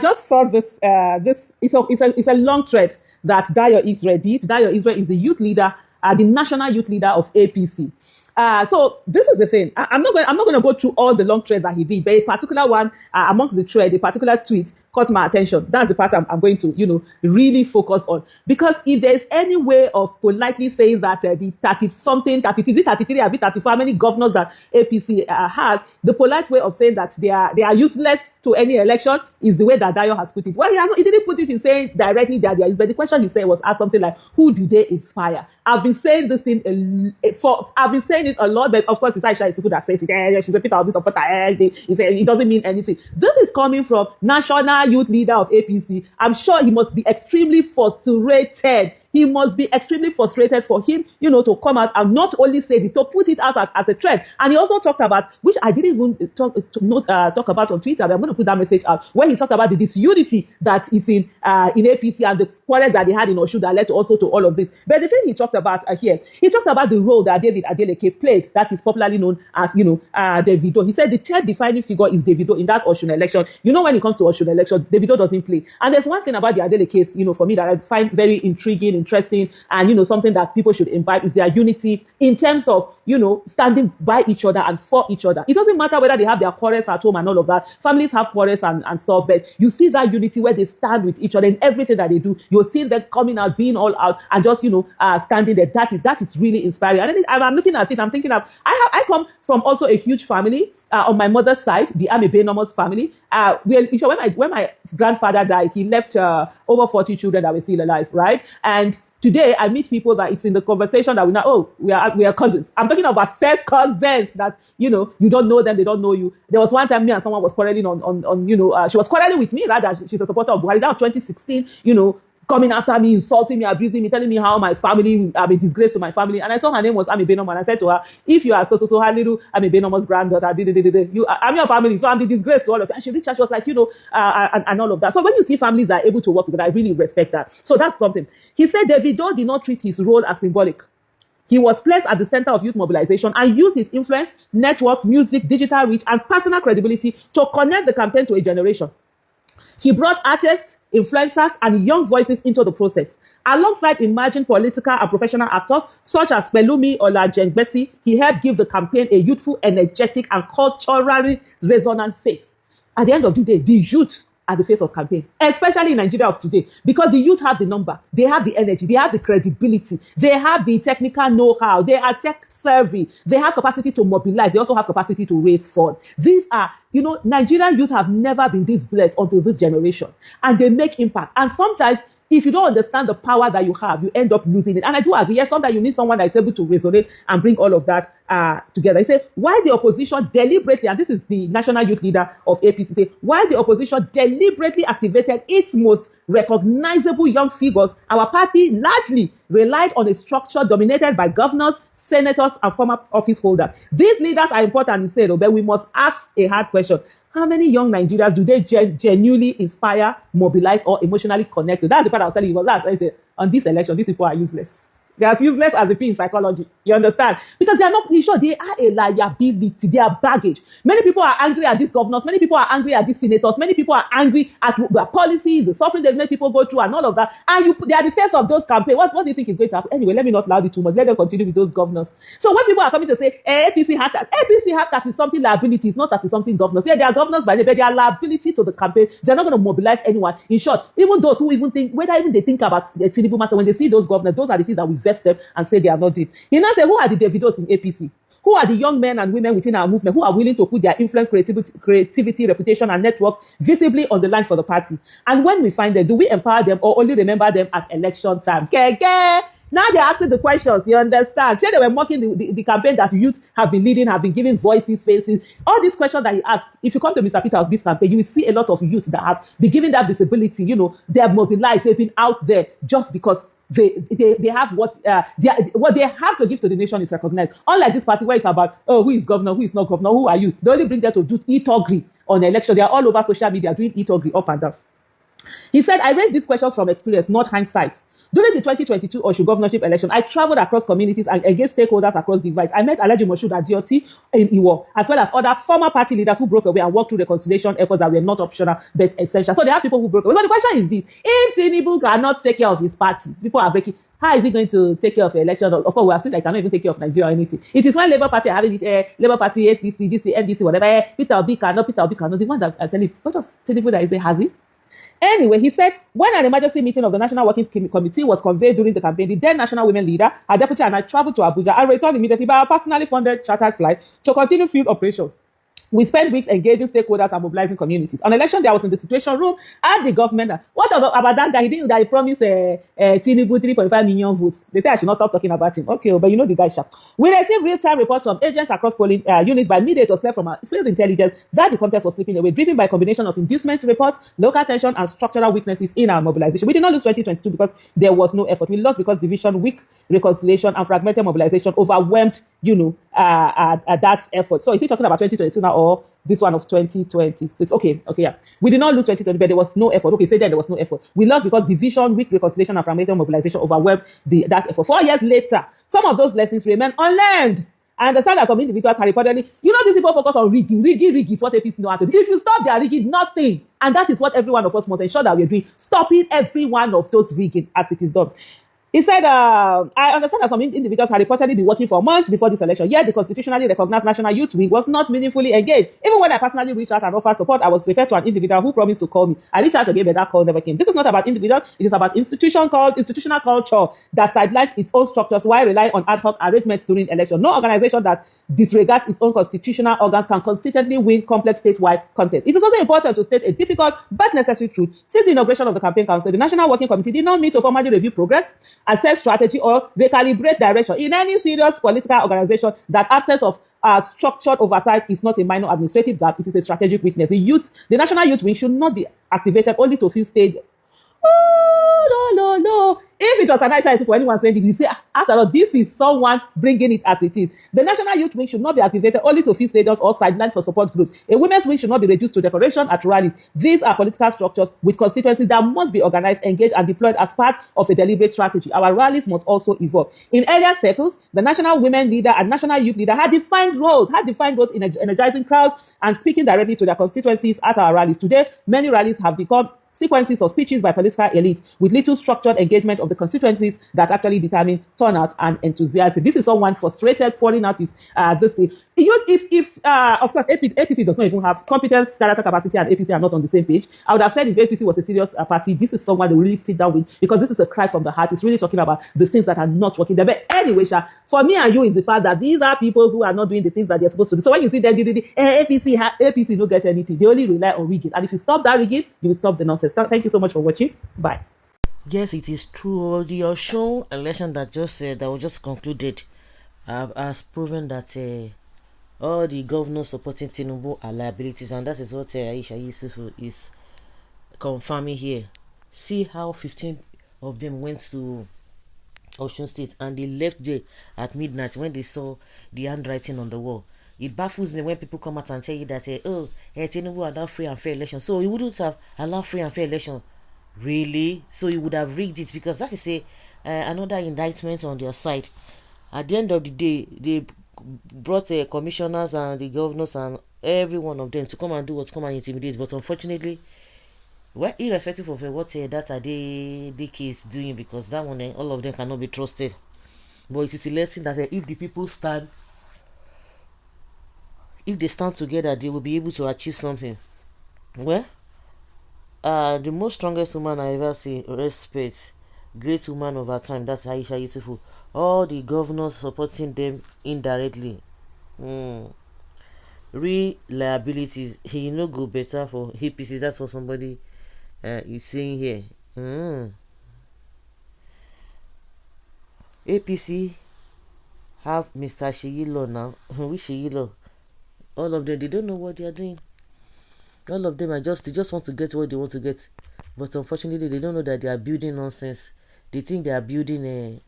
just saw this. It's a long thread that Dayo Israel did. Dayo Israel is the youth leader, the national youth leader of APC. So this is the thing. I'm not going to go through all the long threads that he did, but a particular one amongst the thread, a particular tweet caught my attention. That's the part I'm going to, really focus on. Because if there's any way of politely saying that the 30-something, 33 or 34, how many governors that APC has, the polite way of saying that they are useless to any election is the way that Dayo has put it. Well, he didn't put it in saying directly that they are useless, but the question he said was asked something like, who do they inspire? I've been saying this thing I've been saying it a lot, but of course it's Aisha Isufu that says it. She's a Peter Obi supporter. It doesn't mean anything. This is coming from national youth leader of APC. I'm sure he must be extremely frustrated. He must be extremely frustrated for him, to come out and not only say this, to put it out as a trend. And he also talked about, which I didn't even talk about on Twitter, but I'm going to put that message out, where he talked about the disunity that is in APC and the quarrels that they had in Osun that led also to all of this. But the thing he talked about here, he talked about the role that David Adeleke played, that is popularly known as, Davido. He said the third defining figure is Davido in that Osun election. When it comes to Osun election, Davido doesn't play. And there's one thing about the Adele case, for me that I find very intriguing, interesting, and something that people should imbibe is their unity in terms of standing by each other and for each other. It doesn't matter whether they have their quarrels at home and all of that. Families have quarrels and stuff, but you see that unity where they stand with each other in everything that they do. You're seeing them coming out, being all out, and just standing there. That is really inspiring. And I'm looking at it, I'm thinking of I come from also a huge family on my mother's side, the Amebenomos family. When my grandfather died, he left over 40 children that were still alive, right? And today, I meet people that it's in the conversation that we are cousins. I'm talking about first cousins that, you don't know them, they don't know you. There was one time me and someone was quarreling on she was quarreling with me, rather, she's a supporter of Buhari. That was 2016, coming after me, insulting me, abusing me, telling me how my family, I'm a disgrace to my family. And I saw her name was Ami Benom, and I said to her, if you are so her little Ami Benom's granddaughter, I'm your family, so I'm the disgrace to all of you. And she reached out, she was like, and all of that. So when you see families that are able to work together, I really respect that. So that's something. He said Davido did not treat his role as symbolic. He was placed at the center of youth mobilization and used his influence, networks, music, digital reach, and personal credibility to connect the campaign to a generation. He brought artists, influencers, and young voices into the process. Alongside emerging political and professional actors such as Pelumi Olajengbesi, he helped give the campaign a youthful, energetic, and culturally resonant face. At the end of the day, the youth are the face of campaign, especially in Nigeria of today, because the youth have the number, they have the energy, they have the credibility, they have the technical know-how, they are tech savvy, they have capacity to mobilize, they also have capacity to raise funds. These are, Nigerian youth have never been this blessed until this generation, and they make impact. And sometimes, if you don't understand the power that you have, you end up losing it. And I do agree, yes, sometimes you need someone that is able to resonate and bring all of that together. He said, why the opposition deliberately, and this is the national youth leader of APC, say, why the opposition deliberately activated its most recognizable young figures, our party largely relied on a structure dominated by governors, senators, and former office holders. These leaders are important, he said, but we must ask a hard question. How many young Nigerians do they genuinely inspire, mobilize, or emotionally connect to? That's the part I was telling you. I said, on this election, these people are useless. They are as useless as the P in psychology. You understand? Because they are not sure. They are a liability. They are baggage. Many people are angry at these governors. Many people are angry at these senators. Many people are angry at the policies, the suffering they make people go through, and all of that. And they are the face of those campaigns. What do you think is going to happen? Anyway, let me not loud it too much. Let them continue with those governors. So when people are coming to say, APC have that, APC have 30-something liabilities, not 30-something governors. Yeah, they are governors by name, but they are liability to the campaign. They're not going to mobilize anyone. In short, even those who even think, whether even they think about the Tinubu matter, when they see those governors, those are the things that we vest them and say they are not doing. He now said, who are the Davidos in APC? Who are the young men and women within our movement who are willing to put their influence, creativity, reputation, and network visibly on the line for the party? And when we find them, do we empower them or only remember them at election time? Now they're asking the questions, you understand? Say they were mocking the campaign that youth have been leading, have been giving voices, faces. All these questions that he asks, if you come to Mr. Peter of this campaign, you will see a lot of youth that have been given that visibility. They're mobilized, they've been out there just because they have what they have to give to the nation is recognized. Unlike this party where it's about, who is governor, who is not governor, who are you? They only bring them to do e-toggery on election. They are all over social media doing e-toggery up and down. He said, I raise these questions from experience, not hindsight. During the 2022 Osun governorship election, I traveled across communities and engaged stakeholders across divides. I met Alhaji Moshood Adeoti in Iwo, as well as other former party leaders who broke away and worked through reconciliation efforts that were not optional but essential. So there are people who broke away. So the question is this: if Tinubu cannot take care of his party, people are breaking. How is he going to take care of the election? Of course, we have seen that he cannot even take care of Nigeria or anything. It is when Labour Party are having this Labour Party, APC, DC, NDC, whatever. Peter Obi cannot. The one that I tell you, what of Tinubu that is there, has he? Anyway, he said when an emergency meeting of the National Working Committee was convened during the campaign, the then National Women Leader, her deputy, and I traveled to Abuja and returned immediately by a personally funded chartered flight to continue field operations. We spent weeks engaging stakeholders and mobilizing communities. On election day, I was in the situation room at the government. What about that guy? He didn't that he promised Tinubu 3.5 million votes. They say I should not stop talking about him. Okay, but you know the guy sharp. We received real-time reports from agents across polling units. By midday, it was clear from our field intelligence that the contest was slipping away, driven by a combination of inducement reports, local tension, and structural weaknesses in our mobilization. We did not lose 2022 because there was no effort. We lost because division, weak reconciliation, and fragmented mobilization overwhelmed, that effort. So is he talking about 2022 now or this one of 2026? Okay, yeah. We did not lose 2020, but there was no effort. Okay, say that there was no effort. We lost because division, weak reconciliation, and fragmented mobilization overwhelmed that effort. 4 years later, some of those lessons remain unlearned. I understand that some individuals are reportedly, these people focus on rigging. Rigging is what APC know how to do. If you stop their rigging, nothing. And that is what every one of us must ensure that we're doing, stopping every one of those rigging as it is done. He said, I understand that some individuals had reportedly been working for months before this election, yet the constitutionally recognized National Youth Wing was not meaningfully engaged. Even when I personally reached out and offered support, I was referred to an individual who promised to call me. I reached out again, but that call never came. This is not about individuals, it is about institutional culture that sidelines its own structures while relying on ad hoc arrangements during election. No organization that disregards its own constitutional organs can consistently win complex statewide contests. It is also important to state a difficult but necessary truth. Since the inauguration of the campaign council, the National Working Committee did not meet to formally review progress, assess strategy, or recalibrate direction. In any serious political organization, that absence of structured oversight is not a minor administrative gap, it is a strategic weakness. The National Youth Wing should not be activated only to fill stage. Oh, no. If it was an issue for anyone saying this, we say, after all, this is someone bringing it as it is. The National Youth Wing should not be activated only to fill stadiums or sidelines for support groups. A women's wing should not be reduced to decoration at rallies. These are political structures with constituencies that must be organized, engaged, and deployed as part of a deliberate strategy. Our rallies must also evolve. In earlier circles, the National Women Leader and National Youth Leader had defined roles in energizing crowds and speaking directly to their constituencies at our rallies. Today, many rallies have become sequences of speeches by political elites with little structured engagement of the constituencies that actually determine turnout and enthusiasm. This is someone frustrated, pouring out his this thing. If of course APC does not even have competence, character, capacity, and APC are not on the same page, I would have said if APC was a serious party, this is someone they will really sit down with, because this is a cry from the heart. It's really talking about the things that are not working there. But anyway, for me and you is the fact that these are people who are not doing the things that they're supposed to do. So when you see them, APC don't get anything. They only rely on rigging. And if you stop that rigging, you will stop the nonsense. Thank you so much for watching. Bye. Yes, it is true. The Osun election that was just concluded has proven that all the governors supporting Tinubu are liabilities, and that is what Aisha Yusufu is confirming here. See how 15 of them went to Osun State and they left there at midnight when they saw the handwriting on the wall. It baffles me when people come out and tell you that Tinubu allowed free and fair election. So he wouldn't have allowed free and fair election. Really? So he would have rigged it, because that is another indictment on their side. At the end of the day, they brought commissioners and the governors and every one of them to come and intimidate. But unfortunately, well, irrespective of what that the case doing, because that one, all of them cannot be trusted. But it is a lesson that if the people stand, if they stand together, they will be able to achieve something. Well, the most strongest woman I ever see, respect, great woman of our time, that's Aisha Yusufu. All the governors supporting them indirectly. Liabilities, he no go better for APC. That's what somebody is saying here. APC have Mr. Sheyilo now. Which Sheyilo? All of them, they don't know what they are doing. All of them they just want to get what they want to get. But unfortunately, they don't know that they are building nonsense. They think they are building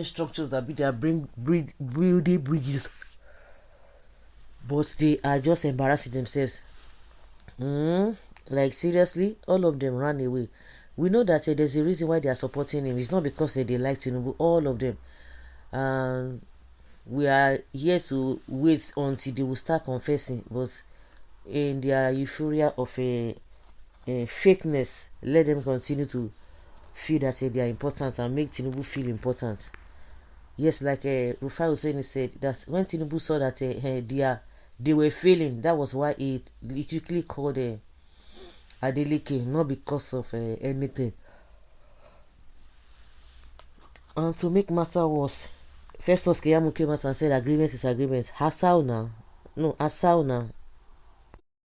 structures, they are building bridges. But they are just embarrassing themselves. Like seriously, all of them ran away. We know that there's a reason why they are supporting him. It's not because they like Tinubu, all of them. And we are here to wait until they will start confessing. But in their euphoria of a fakeness, let them continue to feel that they are important and make Tinubu feel important. Yes, like Rufai Hussein said, that when Tinubu saw that they were failing, that was why he quickly called Adeleke, not because of anything. And to make matter worse, Festus Keyamo came out and said agreement is agreement. Asau now. No, Asau now.